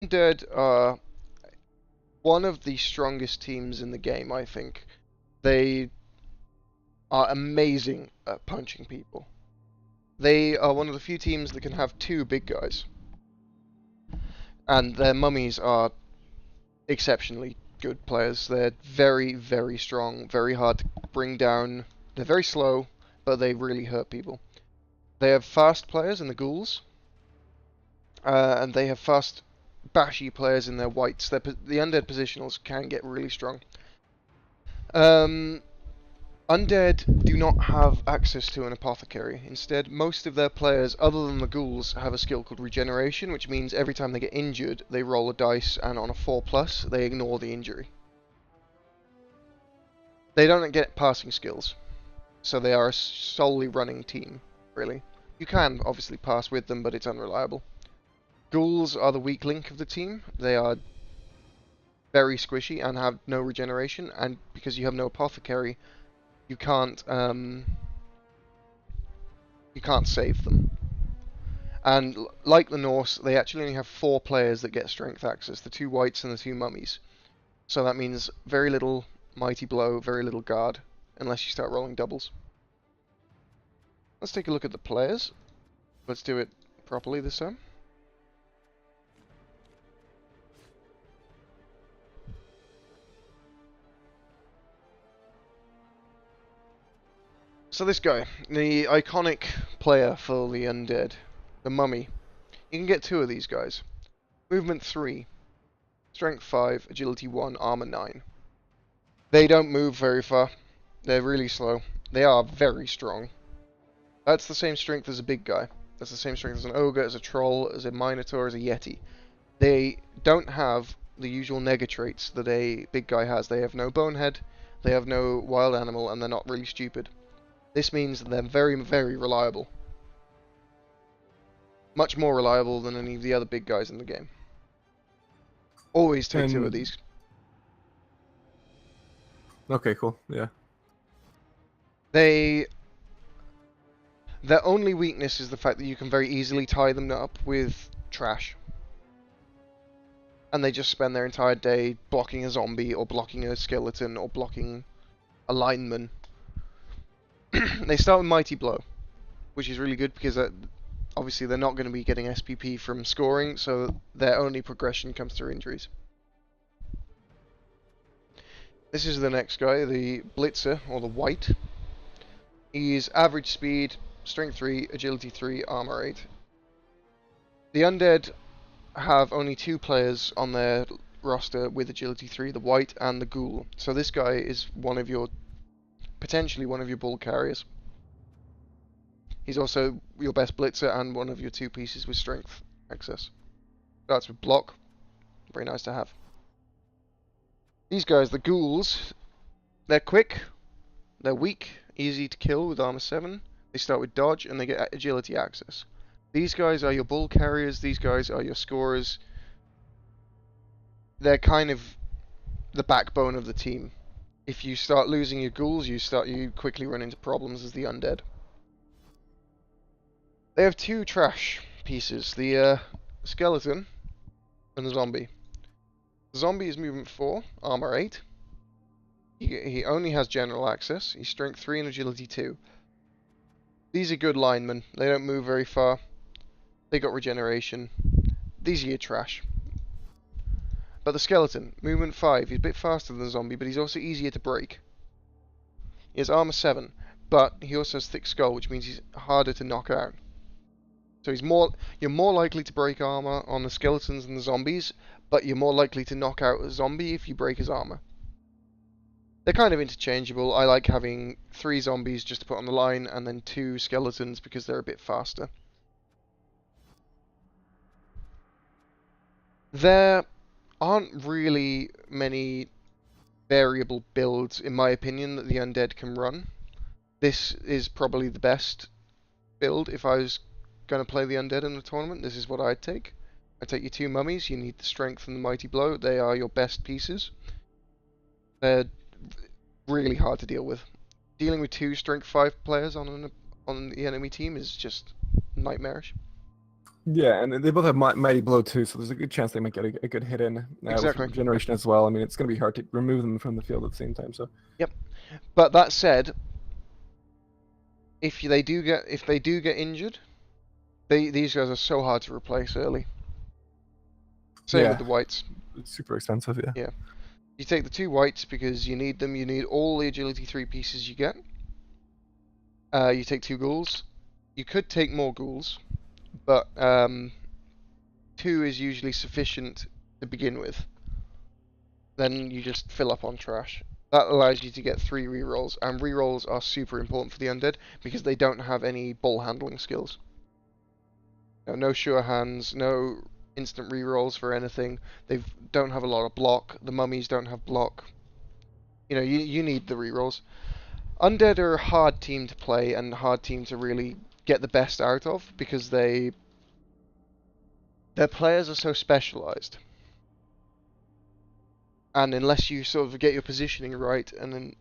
Undead are one of the strongest teams in the game, I think. They are amazing at punching people. They are one of the few teams that can have two big guys. And their mummies are exceptionally good players. They're very, very strong, very hard to bring down. They're very slow, but they really hurt people. They have fast players in the ghouls, and they have fast, bashy players in their whites. The undead positionals can get really strong. Um, Undead do not have access to an apothecary. Instead, most of their players, other than the ghouls, have a skill called regeneration, which means every time they get injured, they roll a dice, and on a 4+, they ignore the injury. They don't get passing skills, so they are a solely running team, really. You can obviously pass with them, but it's unreliable. Ghouls are the weak link of the team. They are very squishy and have no regeneration, and because you have no apothecary, you can't save them. And like the Norse, they actually only have 4 players that get strength access, the 2 whites and the 2 mummies. So that means very little mighty blow, very little guard, unless you start rolling doubles. Let's take a look at the players. Let's do it properly this time. So this guy, the iconic player for the Undead, the Mummy. You can get 2 of these guys. Movement 3, Strength 5, Agility 1, Armor 9. They don't move very far. They're really slow. They are very strong. That's the same strength as a big guy. That's the same strength as an ogre, as a troll, as a minotaur, as a yeti. They don't have the usual nega traits that a big guy has. They have no bonehead, they have no wild animal, and they're not really stupid. This means that they're very, very reliable. Much more reliable than any of the other big guys in the game. Always take 2 of these. Okay, cool. Yeah. Their only weakness is the fact that you can very easily tie them up with trash. And they just spend their entire day blocking a zombie, or blocking a skeleton, or blocking a lineman. They start with Mighty Blow, which is really good because obviously they're not going to be getting SPP from scoring, so their only progression comes through injuries. This is the next guy, the Blitzer, or the White. He's average speed, strength 3, agility 3, armor 8. The Undead have only 2 players on their roster with agility 3, the White and the Ghoul. So this guy is potentially one of your bull carriers. He's also your best blitzer and one of your 2 pieces with strength access. Starts with block. Very nice to have. These guys, the ghouls, they're quick, they're weak, easy to kill with armor 7. They start with dodge and they get agility access. These guys are your bull carriers, these guys are your scorers. They're kind of the backbone of the team. If you start losing your ghouls, you quickly run into problems as the undead. They have 2 trash pieces, the skeleton and the zombie. The zombie is movement 4, armor 8. He only has general access. He's strength 3 and agility 2. These are good linemen. They don't move very far. They got regeneration. These are your trash. But the skeleton, movement 5. He's a bit faster than the zombie, but he's also easier to break. He has armor 7, but he also has thick skull, which means he's harder to knock out. So you're more likely to break armor on the skeletons than the zombies, but you're more likely to knock out a zombie if you break his armor. They're kind of interchangeable. I like having 3 zombies just to put on the line, and then 2 skeletons because they're a bit faster. There aren't really many variable builds, in my opinion, that the Undead can run. This is probably the best build. If I was going to play the Undead in the tournament, this is what I'd take. I'd take your 2 mummies. You need the strength and the mighty blow. They are your best pieces. They're really hard to deal with. Dealing with 2 strength 5 players on the enemy team is just nightmarish. Yeah, and they both have Mighty Blow too, so there's a good chance they might get a good hit in with Exactly. regeneration as well. I mean, it's going to be hard to remove them from the field at the same time. So Yep. But that said, if they do get injured, these guys are so hard to replace early. Same with yeah, the whites. it's super expensive. Yeah. Yeah. You take the 2 whites because you need them. You need all the agility 3 pieces you get. You take 2 ghouls. You could take more ghouls, but 2 is usually sufficient to begin with. Then you just fill up on trash. That allows you to get 3 rerolls, and rerolls are super important for the undead because they don't have any ball handling skills. No sure hands, no instant rerolls for anything. They don't have a lot of block. The mummies don't have block. You need the rerolls. Undead are a hard team to play and a hard team to really get the best out of because their players are so specialized. And unless you sort of get your positioning right, and then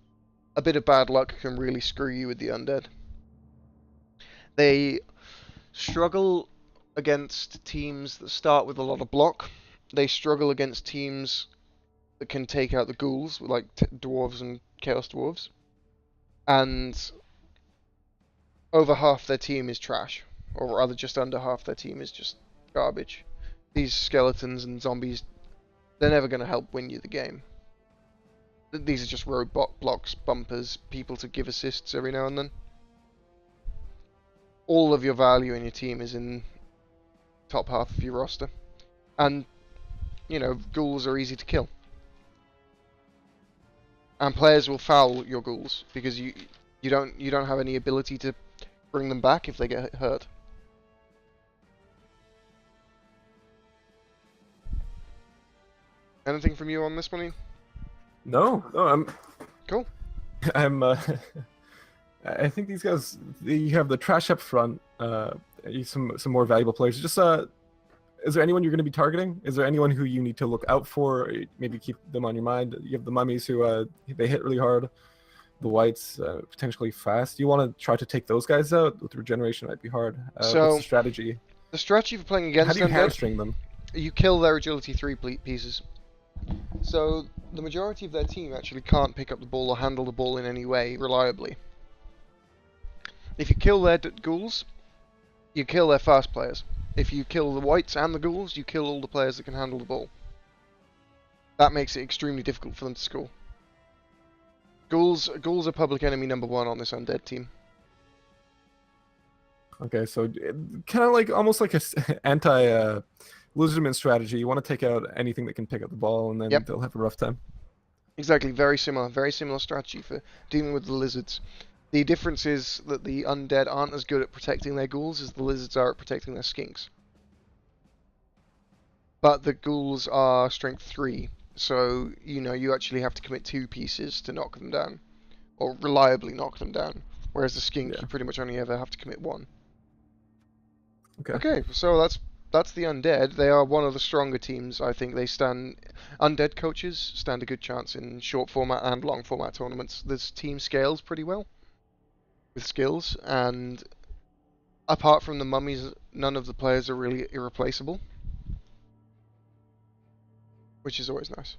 a bit of bad luck can really screw you with the undead. They struggle against teams that start with a lot of block. They struggle against teams that can take out the ghouls, like dwarves and chaos dwarves. And over half their team is trash, or rather just under half their team is just garbage. These skeletons and zombies, they're never going to help win you the game. These are just roadblock blocks, bumpers, people to give assists every now and then. All of your value in your team is in top half of your roster. And, ghouls are easy to kill. And players will foul your ghouls because you don't have any ability to bring them back if they get hurt. Anything from you on this one, Ian? No, I'm Cool. I'm I think these guys, you have the trash up front, some more valuable players. Just is there anyone you're going to be targeting? Is there anyone who you need to look out for? Maybe keep them on your mind. You have the mummies who they hit really hard. The whites potentially fast. Do you want to try to take those guys out? With regeneration, it might be hard. What's the strategy? The strategy for playing against How do you undead, hamstring them? You kill their agility 3 pieces. So the majority of their team actually can't pick up the ball or handle the ball in any way reliably. If you kill their ghouls, you kill their fast players. If you kill the whites and the ghouls, you kill all the players that can handle the ball. That makes it extremely difficult for them to score. Ghouls are public enemy number 1 on this undead team. Okay, so kind of like almost like a anti lizardman strategy. You want to take out anything that can pick up the ball, and then they'll have a rough time. Exactly, very similar strategy for dealing with the lizards. The difference is that the undead aren't as good at protecting their ghouls as the lizards are at protecting their skinks. But the ghouls are strength 3, so you actually have to commit 2 pieces to knock them down, or reliably knock them down. Whereas the skink, you pretty much only ever have to commit 1. Okay, so that's the undead. They are one of the stronger teams. I think undead coaches stand a good chance in short format and long format tournaments. This team scales pretty well with skills, and apart from the mummies, none of the players are really irreplaceable, which is always nice.